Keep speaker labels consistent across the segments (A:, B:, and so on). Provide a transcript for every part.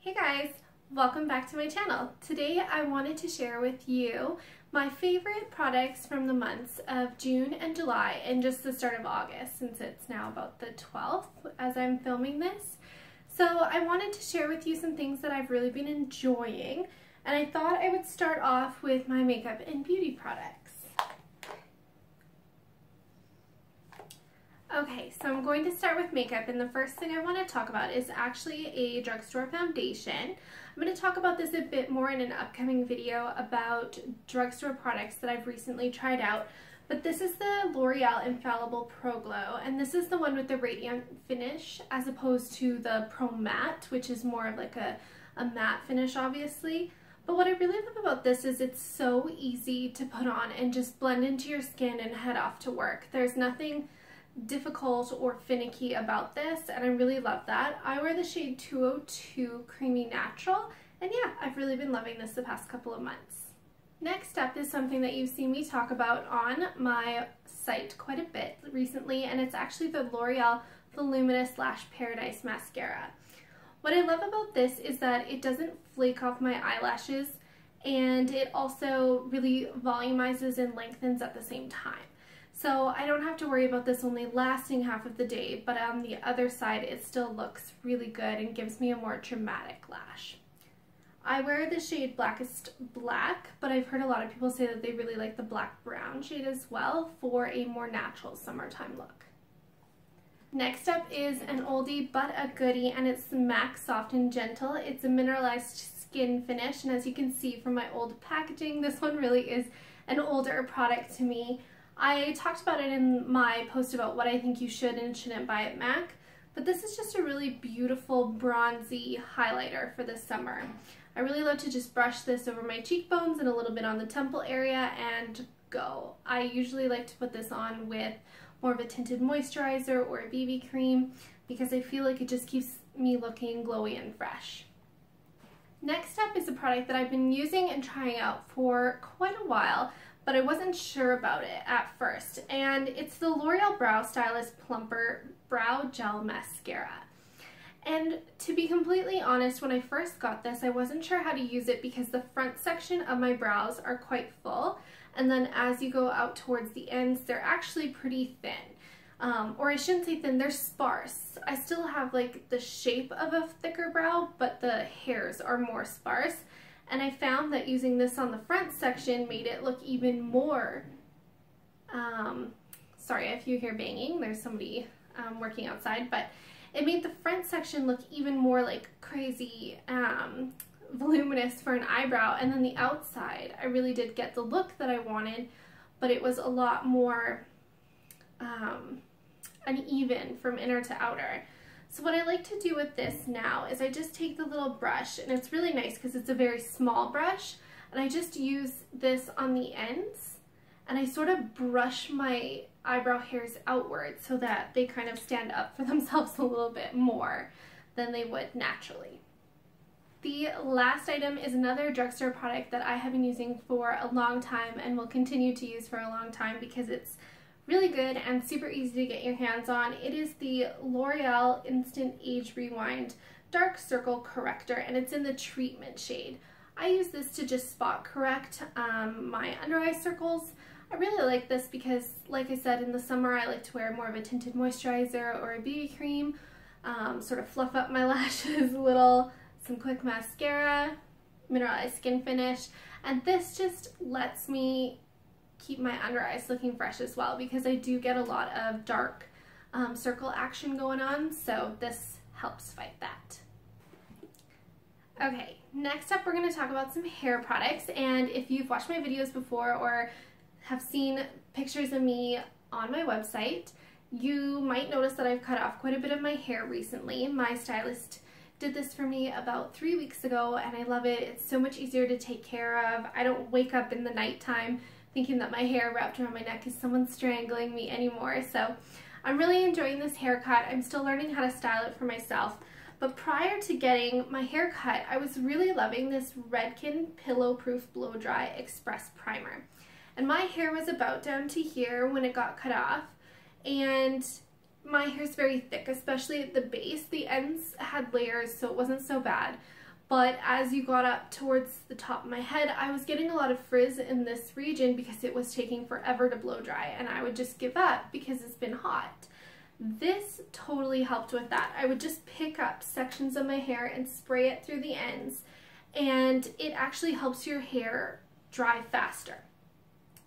A: Hey guys, welcome back to my channel. Today I wanted to share with you my favorite products from the months of June and July and just the start of August, since it's now about the 12th as I'm filming this. So I wanted to share with you some things that I've really been enjoying, and I thought I would start off with my makeup and beauty products. Okay, so I'm going to start with makeup, and the first thing I want to talk about is actually a drugstore foundation. I'm going to talk about this a bit more in an upcoming video about drugstore products that I've recently tried out, but this is the L'Oreal Infallible Pro Glow, and this is the one with the radiant finish as opposed to the Pro Matte, which is more of like a matte finish, obviously. But what I really love about this is it's so easy to put on and just blend into your skin and head off to work. There's nothing difficult or finicky about this, and I really love that. I wear the shade 202 Creamy Natural, and yeah, I've really been loving this the past couple of months. Next up is something that you've seen me talk about on my site quite a bit recently, and it's actually the L'Oreal Voluminous Lash Paradise Mascara. What I love about this is that it doesn't flake off my eyelashes, and it also really volumizes and lengthens at the same time. So I don't have to worry about this only lasting half of the day, but on the other side it still looks really good and gives me a more dramatic lash. I wear the shade Blackest Black, but I've heard a lot of people say that they really like the black brown shade as well for a more natural summertime look. Next up is an oldie but a goodie, and it's the MAC Soft and Gentle. It's a mineralized skin finish, and as you can see from my old packaging, this one really is an older product to me. I talked about it in my post about what I think you should and shouldn't buy at MAC, but this is just a really beautiful bronzy highlighter for this summer. I really love to just brush this over my cheekbones and a little bit on the temple area and go. I usually like to put this on with more of a tinted moisturizer or a BB cream because I feel like it just keeps me looking glowy and fresh. Next up is a product that I've been using and trying out for quite a while, but I wasn't sure about it at first, and it's the L'Oreal Brow Stylist Plumper Brow Gel Mascara. And to be completely honest, when I first got this, I wasn't sure how to use it because the front section of my brows are quite full, and then as you go out towards the ends, they're actually pretty thin. Or I shouldn't say thin, they're sparse. I still have like the shape of a thicker brow, but the hairs are more sparse. And I found that using this on the front section made it look even more, sorry if you hear banging, there's somebody working outside, but it made the front section look even more like crazy voluminous for an eyebrow, and then the outside I really did get the look that I wanted, but it was a lot more uneven from inner to outer. So what I like to do with this now is I just take the little brush, and it's really nice because it's a very small brush, and I just use this on the ends, and I sort of brush my eyebrow hairs outward so that they kind of stand up for themselves a little bit more than they would naturally. The last item is another drugstore product that I have been using for a long time and will continue to use for a long time because it's really good and super easy to get your hands on. It is the L'Oreal Instant Age Rewind Dark Circle Corrector, and it's in the treatment shade. I use this to just spot correct my under eye circles. I really like this because, like I said, in the summer I like to wear more of a tinted moisturizer or a BB cream, sort of fluff up my lashes a little, some quick mascara, mineralized skin finish, and this just lets me keep my under eyes looking fresh as well because I do get a lot of dark circle action going on, so this helps fight that. Okay, next up we're going to talk about some hair products, and if you've watched my videos before or have seen pictures of me on my website, you might notice that I've cut off quite a bit of my hair recently. My stylist did this for me about 3 weeks ago, and I love it. It's so much easier to take care of. I don't wake up in the nighttime thinking that my hair wrapped around my neck is someone strangling me anymore. So I'm really enjoying this haircut. I'm still learning how to style it for myself. But prior to getting my hair cut, I was really loving this Redken Pillow Proof Blow Dry Express Primer. And my hair was about down to here when it got cut off. And my hair's very thick, especially at the base. The ends had layers, so it wasn't so bad. but as you got up towards the top of my head, I was getting a lot of frizz in this region because it was taking forever to blow dry, and I would just give up because it's been hot. This totally helped with that. I would just pick up sections of my hair and spray it through the ends, and it actually helps your hair dry faster.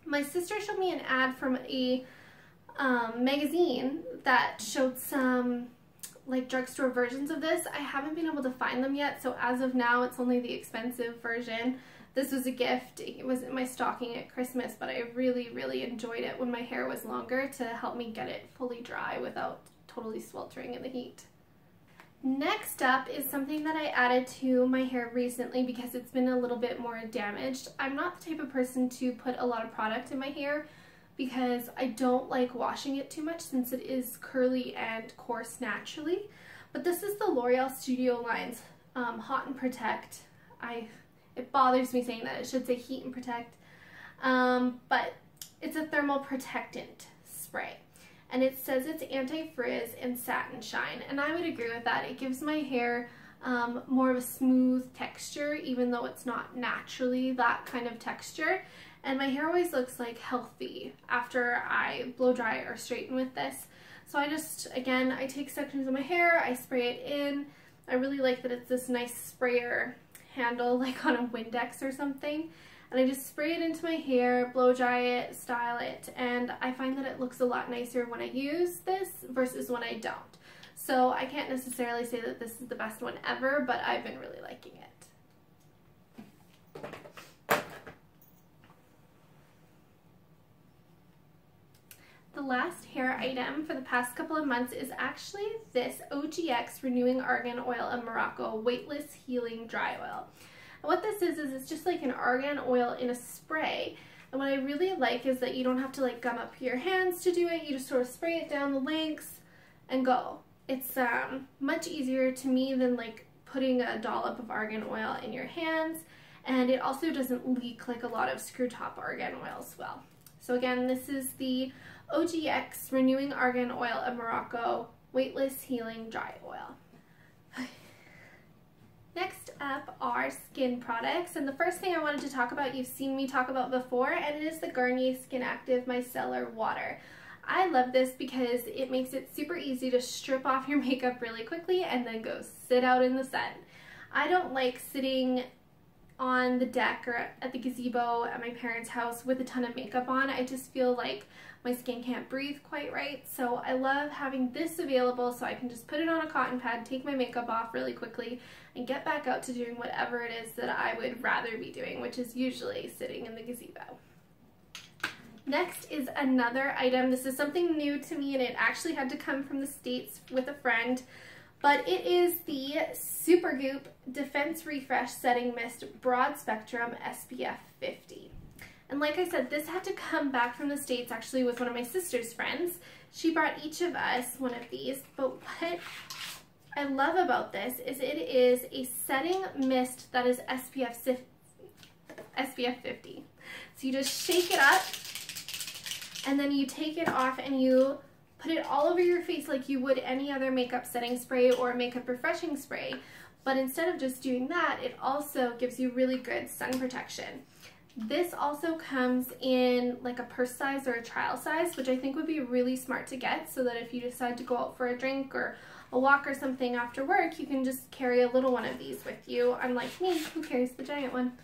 A: My sister showed me an ad from a magazine that showed some like drugstore versions of this. I haven't been able to find them yet, so as of now it's only the expensive version. This was a gift. It was in my stocking at Christmas, but I really enjoyed it when my hair was longer to help me get it fully dry without totally sweltering in the heat. Next up is something that I added to my hair recently because it's been a little bit more damaged. I'm not the type of person to put a lot of product in my hair because I don't like washing it too much since it is curly and coarse naturally. But this is the L'Oreal Studio Line's Hot and Protect. It bothers me saying that. It should say Heat and Protect. But it's a thermal protectant spray. And it says it's anti-frizz and satin shine. And I would agree with that. It gives my hair more of a smooth texture, even though it's not naturally that kind of texture. And my hair always looks like healthy after I blow dry or straighten with this. So I just, again, I take sections of my hair, I spray it in. I really like that it's this nice sprayer handle like on a Windex or something. And I just spray it into my hair, blow dry it, style it, and I find that it looks a lot nicer when I use this versus when I don't. So I can't necessarily say that this is the best one ever, but I've been really liking it. The last hair item for the past couple of months is actually this OGX Renewing Argan Oil of Morocco Weightless Healing Dry Oil. And what this is it's just like an argan oil in a spray. And what I really like is that you don't have to like gum up your hands to do it. You just sort of spray it down the lengths and go. It's much easier to me than like putting a dollop of argan oil in your hands. And it also doesn't leak like a lot of screw top argan oils will. So again, this is the OGX Renewing Argan Oil of Morocco Weightless Healing Dry Oil. Next up are skin products, and the first thing I wanted to talk about you've seen me talk about before, and it is the Garnier Skin Active Micellar Water. I love this because it makes it super easy to strip off your makeup really quickly and then go sit out in the sun. I don't like sitting on the deck or at the gazebo at my parents' house with a ton of makeup on. I just feel like my skin can't breathe quite right, so I love having this available so I can just put it on a cotton pad, take my makeup off really quickly, and get back out to doing whatever it is that I would rather be doing, which is usually sitting in the gazebo. Next is another item. This is something new to me, and it actually had to come from the States with a friend, but it is the Supergoop Defense Refresh Setting Mist Broad Spectrum SPF 50. And like I said, this had to come back from the States actually with one of my sister's friends. She brought each of us one of these, but what I love about this is it is a setting mist that is SPF 50. So you just shake it up, and then you take it off and you put it all over your face like you would any other makeup setting spray or makeup refreshing spray. But instead of just doing that, it also gives you really good sun protection. This also comes in like a purse size or a trial size, which I think would be really smart to get so that if you decide to go out for a drink or a walk or something after work, you can just carry a little one of these with you, unlike me, who carries the giant one.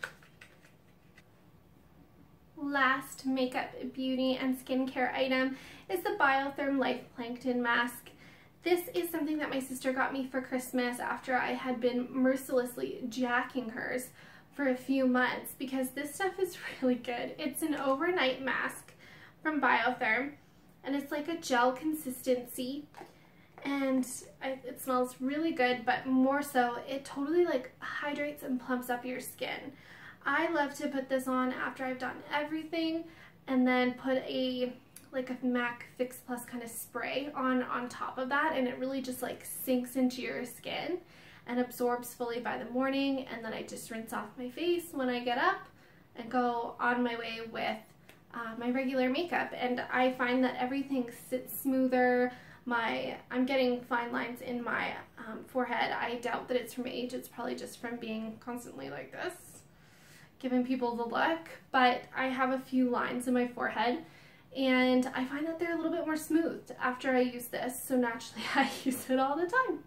A: Last makeup, beauty, and skincare item is the Biotherm Life Plankton Mask. This is something that my sister got me for Christmas after I had been mercilessly jacking hers for a few months because this stuff is really good. It's an overnight mask from Biotherm, and it's like a gel consistency, and it smells really good, but more so, it totally like hydrates and plumps up your skin. I love to put this on after I've done everything and then put a like a MAC Fix Plus kind of spray on top of that, and it really just like sinks into your skin and absorbs fully by the morning, and then I just rinse off my face when I get up and go on my way with my regular makeup. And I find that everything sits smoother, I'm getting fine lines in my forehead. I doubt that it's from age. It's probably just from being constantly like this, giving people the look. But I have a few lines in my forehead, and I find that they're a little bit more smooth after I use this. So naturally, I use it all the time.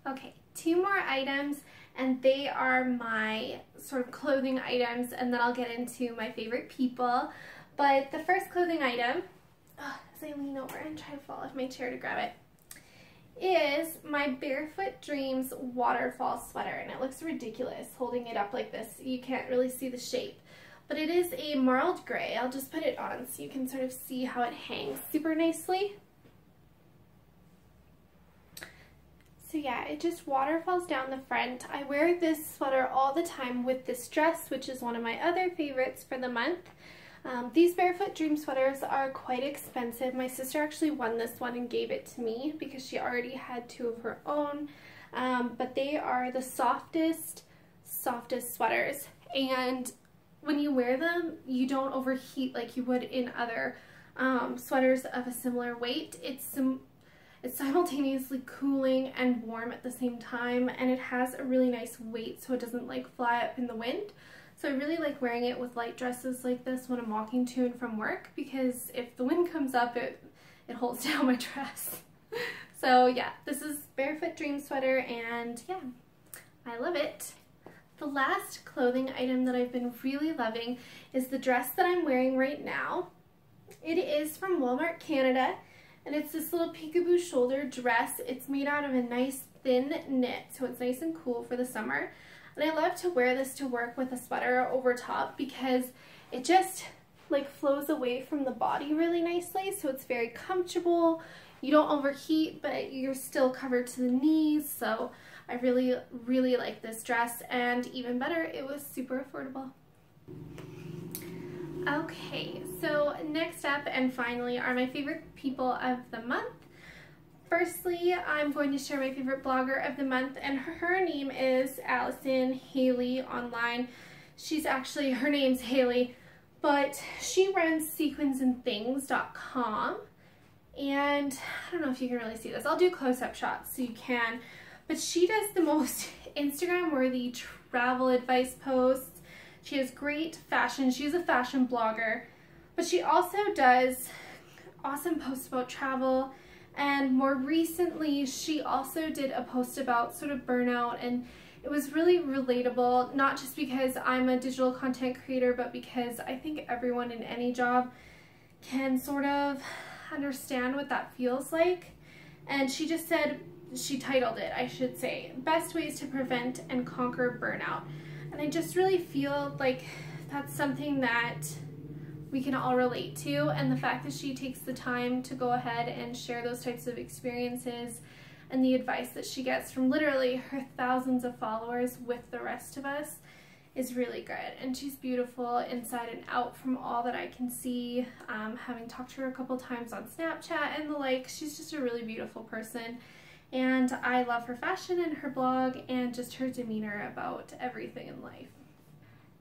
A: Okay, 2 more items, and they are my sort of clothing items, and then I'll get into my favorite people. But the first clothing item, as I lean over and try to fall off my chair to grab it, is my Barefoot Dreams waterfall sweater, and it looks ridiculous holding it up like this. You can't really see the shape, but it is a marled gray. I'll just put it on so you can sort of see how it hangs super nicely. So yeah, it just waterfalls down the front. I wear this sweater all the time with this dress, which is one of my other favorites for the month. These Barefoot Dream sweaters are quite expensive. My sister actually won this one and gave it to me because she already had 2 of her own. But they are the softest sweaters. And when you wear them, you don't overheat like you would in other sweaters of a similar weight. It's simultaneously cooling and warm at the same time, and it has a really nice weight so it doesn't like fly up in the wind. So I really like wearing it with light dresses like this when I'm walking to and from work, because if the wind comes up, it holds down my dress. So yeah, this is Barefoot Dream sweater, and yeah, I love it. The last clothing item that I've been really loving is the dress that I'm wearing right now. It is from Walmart Canada, and it's this little peekaboo shoulder dress. It's made out of a nice thin knit, so it's nice and cool for the summer. And I love to wear this to work with a sweater over top because it just like flows away from the body really nicely, so it's very comfortable. You don't overheat, but you're still covered to the knees, so I really like this dress, and even better, it was super affordable. Okay, so next up and finally are my favorite people of the month. Firstly, I'm going to share my favorite blogger of the month, and her name is Allison Haley online. Her name's Haley, but she runs sequinsandthings.com, and I don't know if you can really see this. I'll do close-up shots so you can, but she does the most Instagram-worthy travel advice posts. She has great fashion. She's a fashion blogger, but she also does awesome posts about travel. And more recently, she also did a post about sort of burnout, and it was really relatable, not just because I'm a digital content creator, but because I think everyone in any job can sort of understand what that feels like. And she just said, she titled it, I should say, Best Ways to Prevent and Conquer Burnout. And I just really feel like that's something that we can all relate to, and the fact that she takes the time to go ahead and share those types of experiences and the advice that she gets from literally her thousands of followers with the rest of us is really good. And she's beautiful inside and out from all that I can see, having talked to her a couple times on Snapchat and the like. She's just a really beautiful person, and I love her fashion and her blog and just her demeanor about everything in life.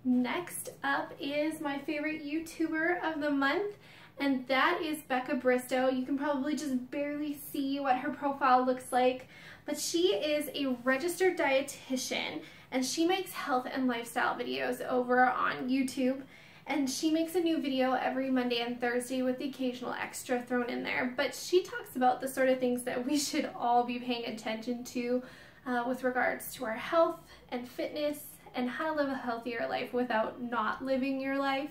A: Next up is my favorite YouTuber of the month, and that is Becca Bristow. You can probably just barely see what her profile looks like, but she is a registered dietitian, and she makes health and lifestyle videos over on YouTube, and she makes a new video every Monday and Thursday with the occasional extra thrown in there. But she talks about the sort of things that we should all be paying attention to with regards to our health and fitness, and how to live a healthier life without not living your life.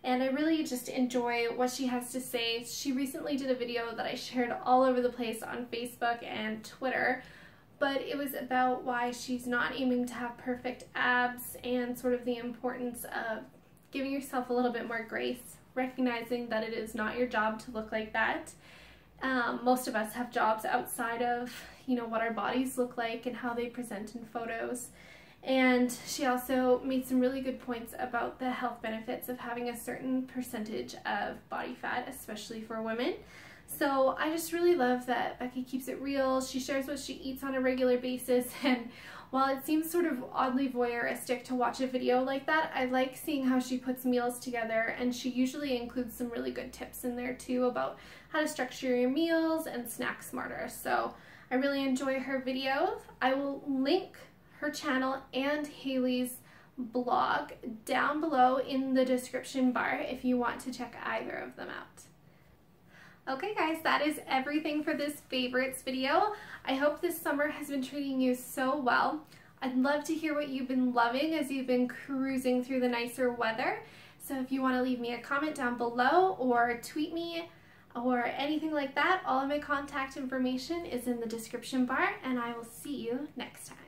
A: And I really just enjoy what she has to say. She recently did a video that I shared all over the place on Facebook and Twitter, but it was about why she's not aiming to have perfect abs and sort of the importance of giving yourself a little bit more grace, recognizing that it is not your job to look like that. Most of us have jobs outside of, what our bodies look like and how they present in photos. And she also made some really good points about the health benefits of having a certain percentage of body fat, especially for women. So I just really love that Becky keeps it real. She shares what she eats on a regular basis, and while it seems sort of oddly voyeuristic to watch a video like that, I like seeing how she puts meals together, and she usually includes some really good tips in there too about how to structure your meals and snack smarter. So I really enjoy her videos. I will link her channel and Haley's blog down below in the description bar if you want to check either of them out. Okay guys, that is everything for this favorites video. I hope this summer has been treating you so well. I'd love to hear what you've been loving as you've been cruising through the nicer weather. So if you want to leave me a comment down below or tweet me or anything like that, all of my contact information is in the description bar, and I will see you next time.